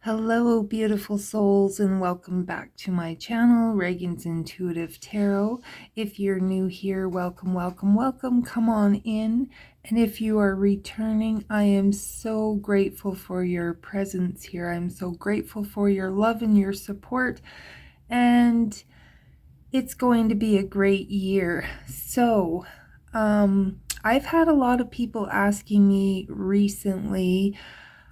Hello, beautiful souls, and welcome back to my channel, Ragean's Intuitive Tarot. If you're new here, welcome, welcome, welcome. Come on in. And if you are returning, I am so grateful for your presence here. I'm so grateful for your love and your support. And it's going to be a great year. So, I've had a lot of people asking me recently,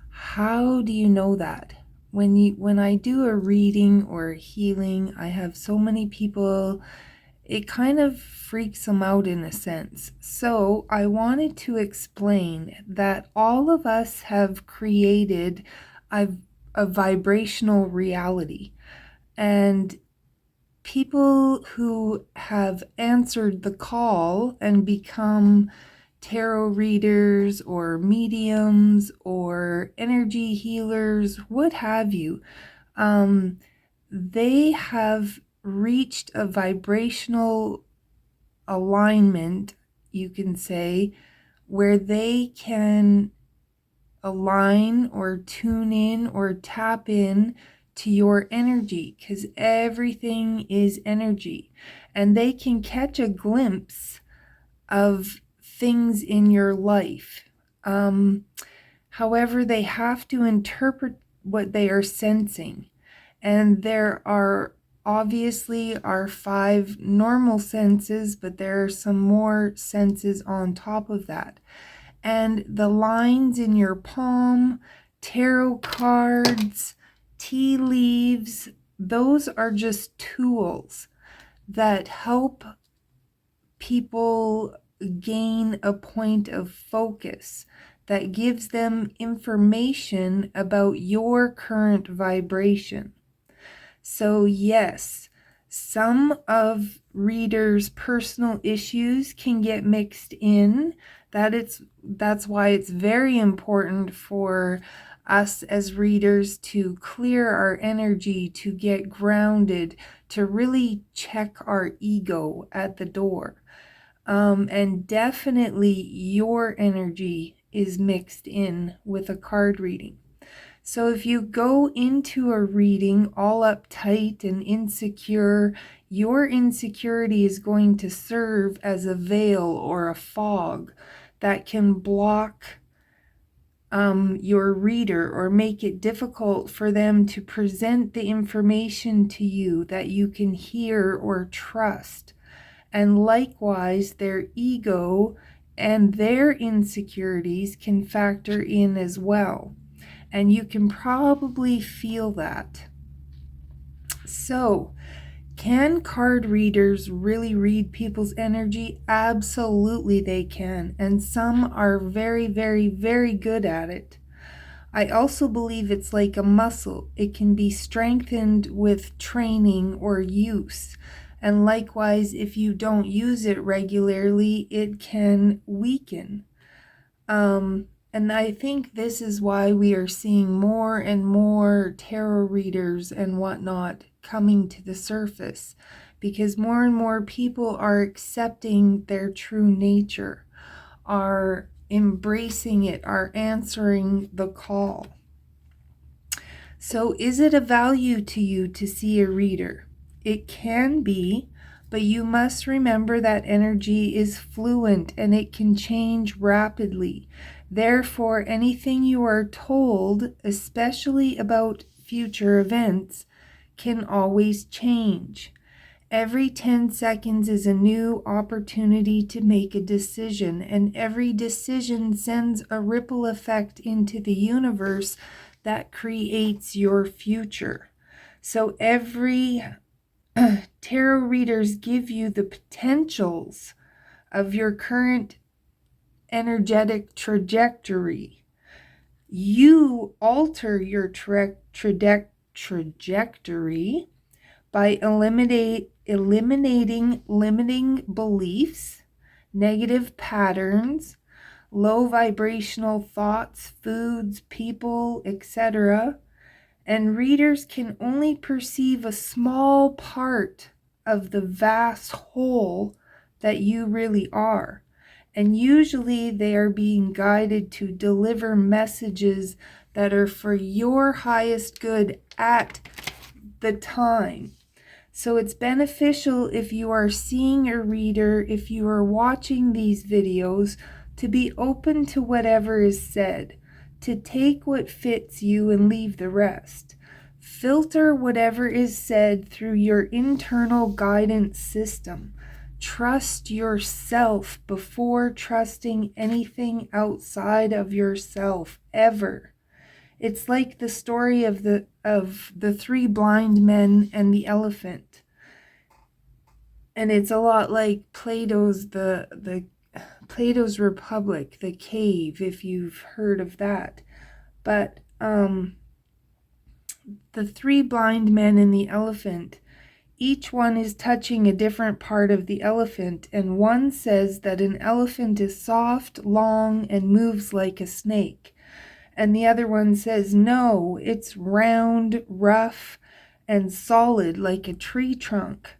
how do you know that? When I do a reading or a healing, I have so many people, it kind of freaks them out in a sense. So I wanted to explain that all of us have created a vibrational reality. And people who have answered the call and become tarot readers or mediums or energy healers, what have you, they have reached a vibrational alignment, you can say, where they can align or tune in or tap in to your energy, because everything is energy, and they can catch a glimpse of things in your life. However, they have to interpret what they are sensing. And there are obviously our 5 normal senses, but there are some more senses on top of that. And the lines in your palm, tarot cards, tea leaves, those are just tools that help people gain a point of focus that gives them information about your current vibration. So yes, some of readers' personal issues can get mixed in. That's why it's very important for us as readers to clear our energy, to get grounded, to really check our ego at the door. And definitely your energy is mixed in with a card reading. So if you go into a reading all uptight and insecure, your insecurity is going to serve as a veil or a fog that can block your reader or make it difficult for them to present the information to you that you can hear or trust. And likewise, their ego and their insecurities can factor in as well. And you can probably feel that. So, can card readers really read people's energy? Absolutely they can. And some are very, very, very good at it. I also believe it's like a muscle. It can be strengthened with training or use. And likewise, if you don't use it regularly, it can weaken. And I think this is why we are seeing more and more tarot readers and whatnot coming to the surface, because more and more people are accepting their true nature, are embracing it, are answering the call. So is it a value to you to see a reader? It can be, but you must remember that energy is fluent and it can change rapidly. Therefore, anything you are told, especially about future events, can always change. Every 10 seconds is a new opportunity to make a decision, and every decision sends a ripple effect into the universe that creates your future. So every tarot readers give you the potentials of your current energetic trajectory. You alter your trajectory by eliminating limiting beliefs, negative patterns, low vibrational thoughts, foods, people, etc. And readers can only perceive a small part of the vast whole that you really are. And usually they are being guided to deliver messages that are for your highest good at the time. So it's beneficial if you are seeing a reader, if you are watching these videos, to be open to whatever is said, to take what fits you and leave the rest. Filter whatever is said through your internal guidance system. Trust yourself before trusting anything outside of yourself, ever. It's like the story of the three blind men and the elephant. And it's a lot like Plato's Plato's Republic, the cave, if you've heard of that. But the three blind men and the elephant, each one is touching a different part of the elephant, and one says that an elephant is soft, long, and moves like a snake. And the other one says, no, it's round, rough, and solid like a tree trunk.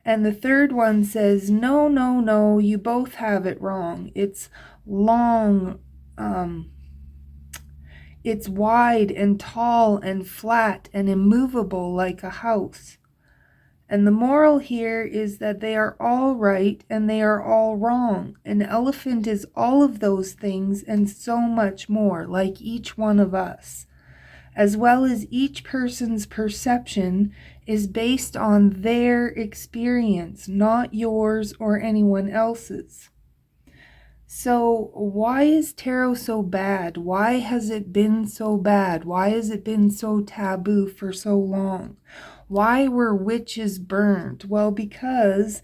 And the third one says, no, no, no, you both have it wrong. It's long, it's wide and tall and flat and immovable like a house. And the moral here is that they are all right and they are all wrong. An elephant is all of those things and so much more, like each one of us, as well as each person's perception is based on their experience, not yours or anyone else's. So why is tarot so bad? Why has it been so bad? Why has it been so taboo for so long? Why were witches burned? Well, because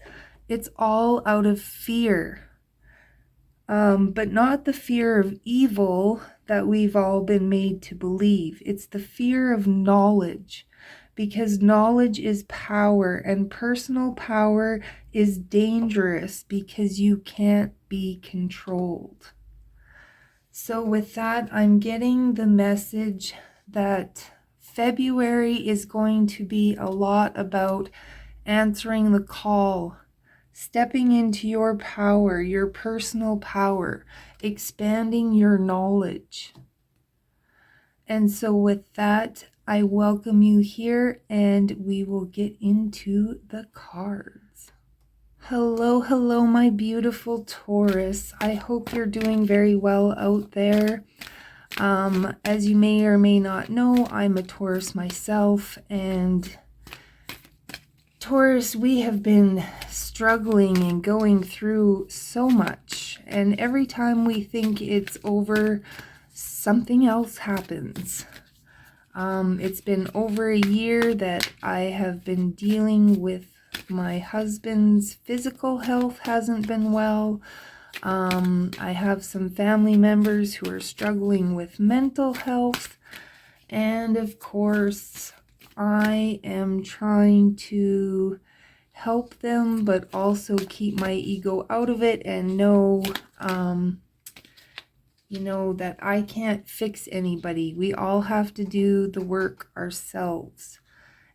it's all out of fear. But not the fear of evil that we've all been made to believe. It's the fear of knowledge, because knowledge is power, and personal power is dangerous because you can't be controlled. So with that, I'm getting the message that February is going to be a lot about answering the call, stepping into your power, your personal power, expanding your knowledge. And so with that, I welcome you here and we will get into the cards. Hello, hello, my beautiful Taurus. I hope you're doing very well out there. As you may or may not know, I'm a Taurus myself, and Taurus, we have been struggling and going through so much, and every time we think it's over, something else happens. It's been over a year that I have been dealing with my husband's physical health hasn't been well. I have some family members who are struggling with mental health, and of course I am trying to help them but also keep my ego out of it and know that I can't fix anybody. We all have to do the work ourselves.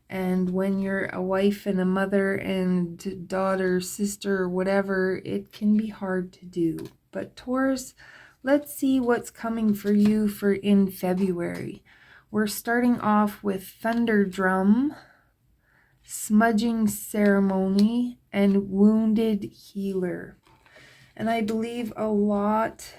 And when you're a wife and a mother and daughter, sister, whatever, it can be hard to do. But Taurus, let's see what's coming for you for in February. We're starting off with Thunder Drum, Smudging Ceremony, and Wounded Healer. And I believe a lot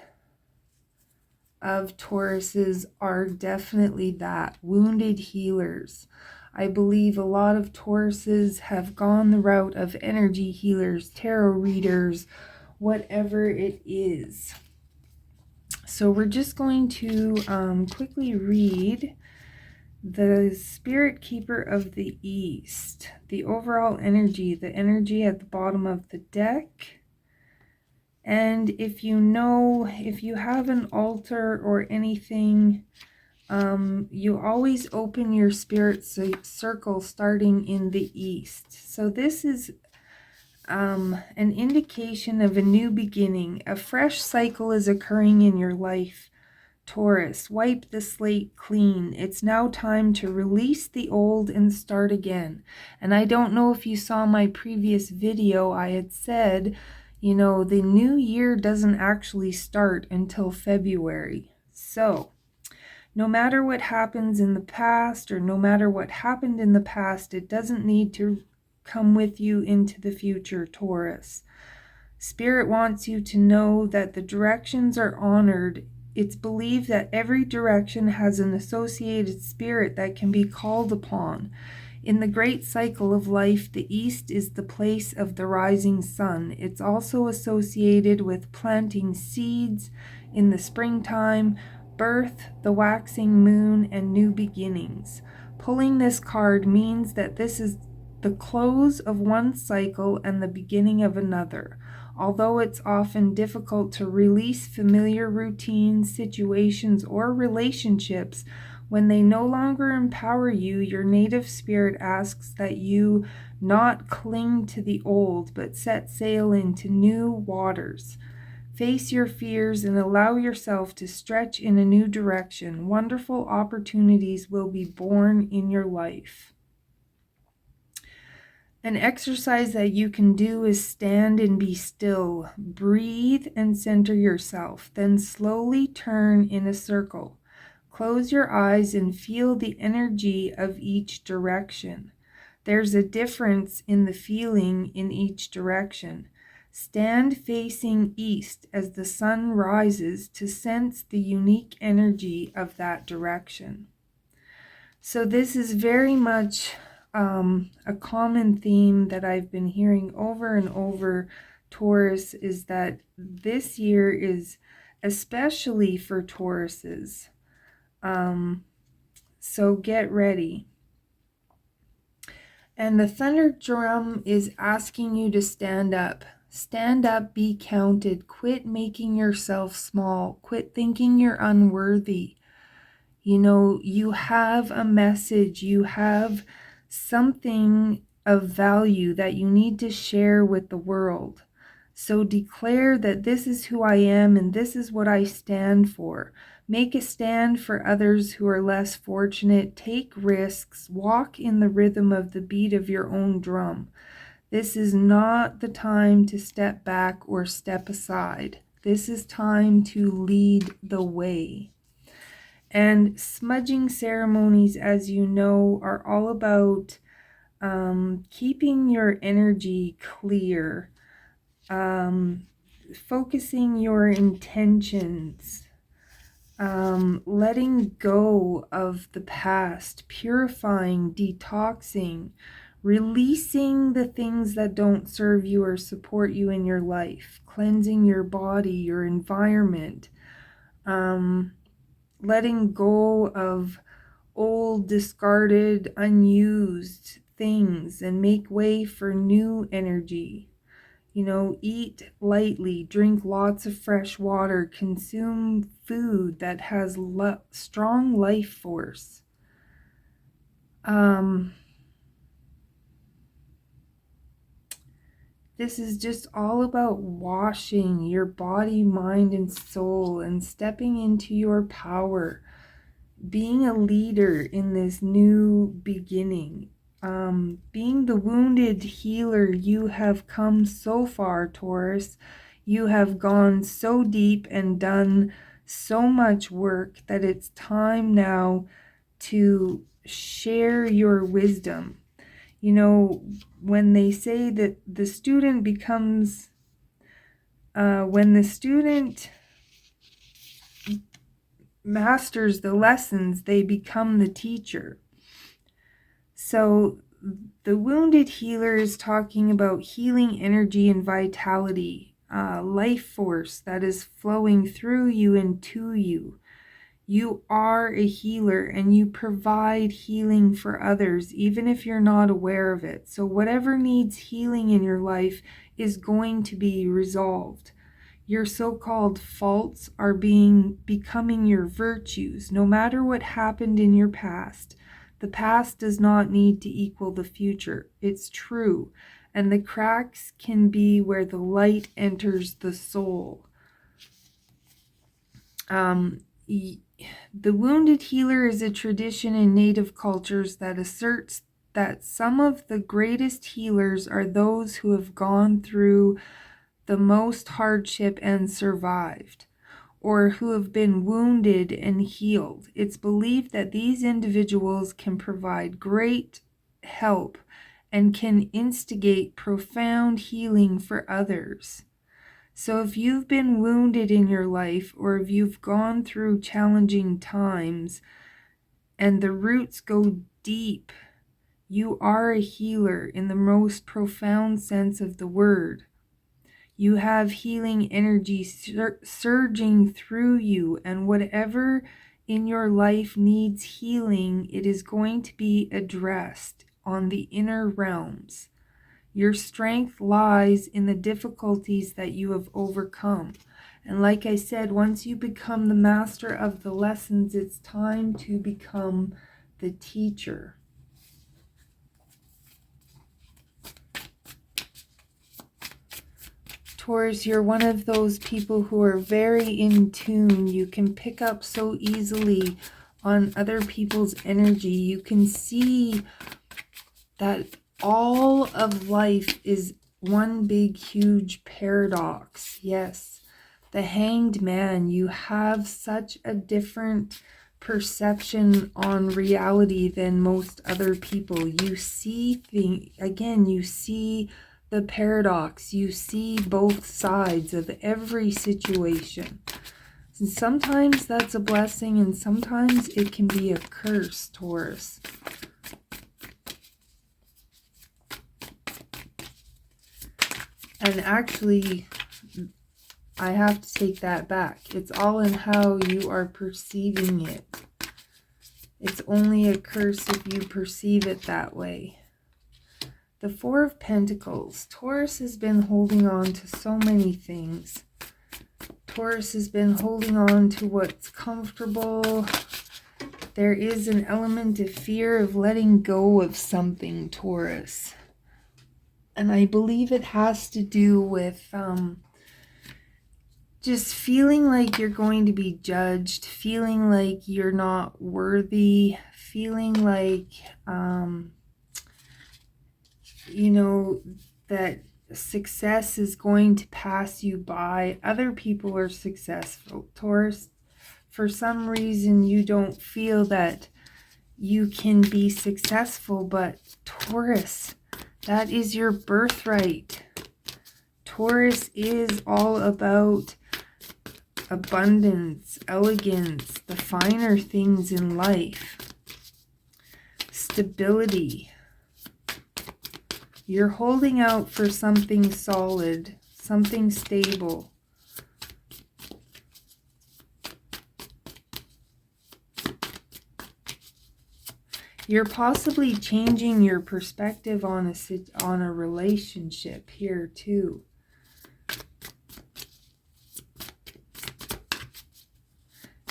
of Tauruses are definitely that, wounded healers. I believe a lot of Tauruses have gone the route of energy healers, tarot readers, whatever it is. So we're just going to quickly read the Spirit Keeper of the East, the overall energy, the energy at the bottom of the deck. And if you have an altar or anything, you always open your spirit circle starting in the east. So this is an indication of a new beginning. A fresh cycle is occurring in your life, Taurus. Wipe the slate clean. It's now time to release the old and start again. And I don't know if you saw my previous video. I had said, You know, the new year doesn't actually start until February. So, no matter what happens in the past, or no matter what happened in the past, it doesn't need to come with you into the future, Taurus. Spirit wants you to know that the directions are honored. It's believed that every direction has an associated spirit that can be called upon. In the great cycle of life, the east is the place of the rising sun. It's also associated with planting seeds in the springtime, birth, the waxing moon, and new beginnings. Pulling this card means that this is the close of one cycle and the beginning of another. Although it's often difficult to release familiar routines, situations, or relationships, when they no longer empower you, your native spirit asks that you not cling to the old, but set sail into new waters. Face your fears and allow yourself to stretch in a new direction. Wonderful opportunities will be born in your life. An exercise that you can do is stand and be still. Breathe and center yourself. Then slowly turn in a circle. Close your eyes and feel the energy of each direction. There's a difference in the feeling in each direction. Stand facing east as the sun rises to sense the unique energy of that direction. So this is very much a common theme that I've been hearing over and over, Taurus, is that this year is especially for Tauruses. So get ready. And the thunder drum is asking you to stand up. Stand up, be counted. Quit making yourself small. Quit thinking you're unworthy. You know, you have a message. You have something of value that you need to share with the world. So declare that this is who I am and this is what I stand for. Make a stand for others who are less fortunate. Take risks. Walk in the rhythm of the beat of your own drum. This is not the time to step back or step aside. This is time to lead the way. And smudging ceremonies, as you know, are all about keeping your energy clear, focusing your intentions, letting go of the past, purifying, detoxing, releasing the things that don't serve you or support you in your life, cleansing your body, your environment, letting go of old, discarded, unused things and make way for new energy. You know, eat lightly, drink lots of fresh water, consume food that has strong life force. This is just all about washing your body, mind, and soul and stepping into your power, being a leader in this new beginning. Being the wounded healer, you have come so far, Taurus. You have gone so deep and done so much work that it's time now to share your wisdom. You know, when they say that the student becomes, when the student masters the lessons, they become the teacher. So the wounded healer is talking about healing energy and vitality, life force that is flowing through you and to you. You are a healer and you provide healing for others, even if you're not aware of it. So whatever needs healing in your life is going to be resolved. Your so-called faults are becoming your virtues. No matter what happened in your past, the past does not need to equal the future. It's true. And the cracks can be where the light enters the soul. The wounded healer is a tradition in native cultures that asserts that some of the greatest healers are those who have gone through the most hardship and survived, or who have been wounded and healed. It's believed that these individuals can provide great help and can instigate profound healing for others. So if you've been wounded in your life, or if you've gone through challenging times and the roots go deep, you are a healer in the most profound sense of the word. You have healing energy surging through you, and whatever in your life needs healing, it is going to be addressed on the inner realms. Your strength lies in the difficulties that you have overcome. And like I said, once you become the master of the lessons, it's time to become the teacher. Taurus, you're one of those people who are very in tune. You can pick up so easily on other people's energy. You can see that all of life is one big, huge paradox. Yes, the Hanged Man, you have such a different perception on reality than most other people. You see things, again, you see the paradox. You see both sides of every situation. And sometimes that's a blessing, and sometimes it can be a curse, Taurus. And actually, I have to take that back. It's all in how you are perceiving it. It's only a curse if you perceive it that way. The Four of Pentacles. Taurus has been holding on to so many things. Taurus has been holding on to what's comfortable. There is an element of fear of letting go of something, Taurus. And I believe it has to do with just feeling like you're going to be judged, feeling like you're not worthy, feeling like, you know, that success is going to pass you by. Other people are successful, Taurus. For some reason, you don't feel that you can be successful, but Taurus, that is your birthright. Taurus is all about abundance, elegance, the finer things in life, stability. You're holding out for something solid, something stable. You're possibly changing your perspective on a relationship here too.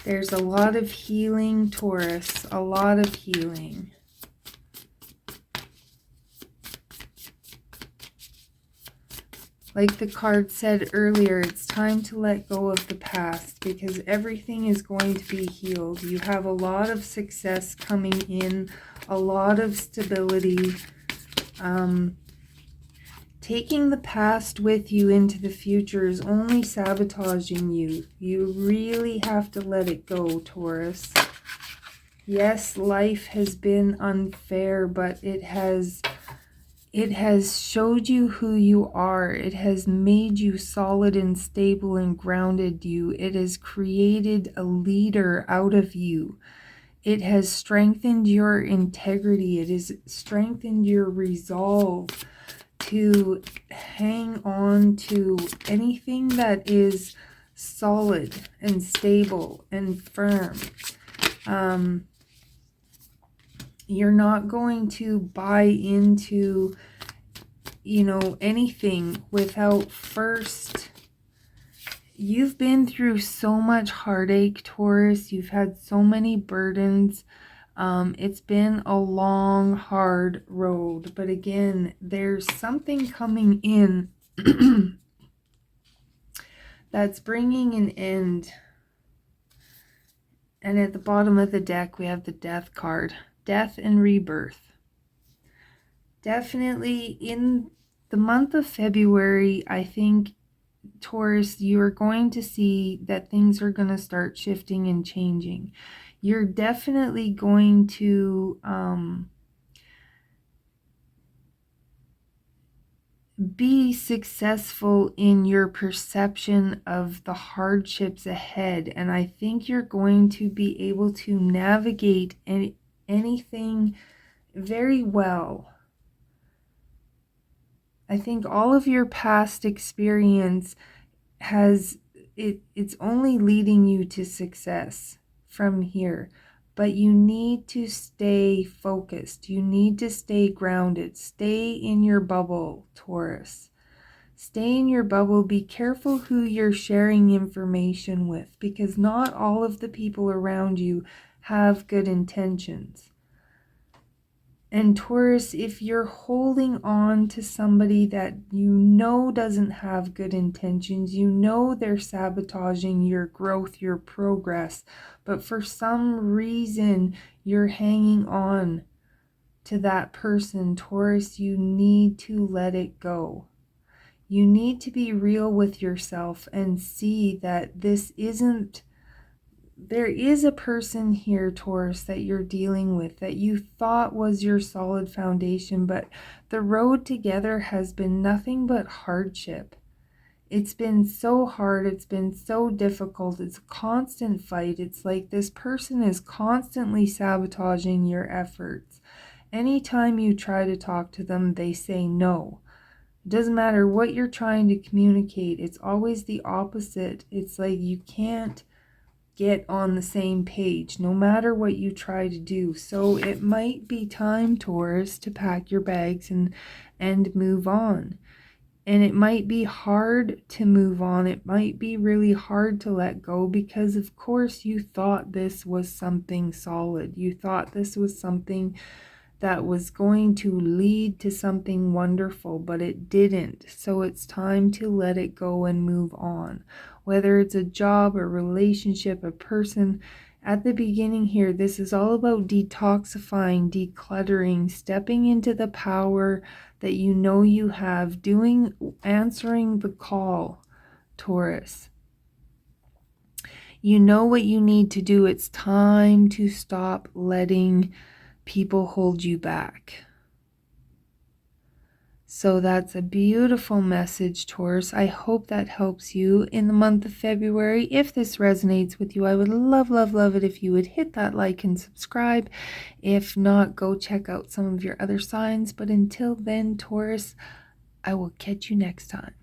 There's a lot of healing, Taurus, a lot of healing. Like the card said earlier, it's time to let go of the past because everything is going to be healed. You have a lot of success coming in, a lot of stability. Taking the past with you into the future is only sabotaging you. You really have to let it go, Taurus. Yes, life has been unfair, but it has showed you who you are. It has made you solid and stable and grounded you. It has created a leader out of you. It has strengthened your integrity. It has strengthened your resolve to hang on to anything that is solid and stable and firm. You're not going to buy into, you know, anything without first. You've been through so much heartache, Taurus. You've had so many burdens. It's been a long, hard road. But again, there's something coming in that's bringing an end. And at the bottom of the deck, we have the Death card. Death and rebirth. Definitely in the month of February, I think Taurus, you are going to see that things are going to start shifting and changing. You're definitely going to be successful in your perception of the hardships ahead. And I think you're going to be able to navigate anything very well. I think all of your past experience it's only leading you to success from here. But you need to stay focused. You need to stay grounded. Stay in your bubble, Taurus. Stay in your bubble. Be careful who you're sharing information with, because not all of the people around you have good intentions. And Taurus, if you're holding on to somebody that you know doesn't have good intentions, you know they're sabotaging your growth, your progress, but for some reason you're hanging on to that person, Taurus, you need to let it go. You need to be real with yourself and see that there is a person here, Taurus, that you're dealing with that you thought was your solid foundation, but the road together has been nothing but hardship. It's been so hard. It's been so difficult. It's a constant fight. It's like this person is constantly sabotaging your efforts. Anytime you try to talk to them, they say no. It doesn't matter what you're trying to communicate. It's always the opposite. It's like you can't get on the same page no matter what you try to do. So it might be time, Taurus, to pack your bags and move on. And it might be hard to move on. It might be really hard to let go, because of course you thought this was something solid. You thought this was something that was going to lead to something wonderful, but it didn't. So it's time to let it go and move on. Whether it's a job, a relationship, a person, at the beginning here, this is all about detoxifying, decluttering, stepping into the power that you know you have, answering the call, Taurus. You know what you need to do. It's time to stop letting people hold you back. So that's a beautiful message, Taurus. I hope that helps you in the month of February. If this resonates with you, I would love, love, love it if you would hit that like and subscribe. If not, go check out some of your other signs. But until then, Taurus, I will catch you next time.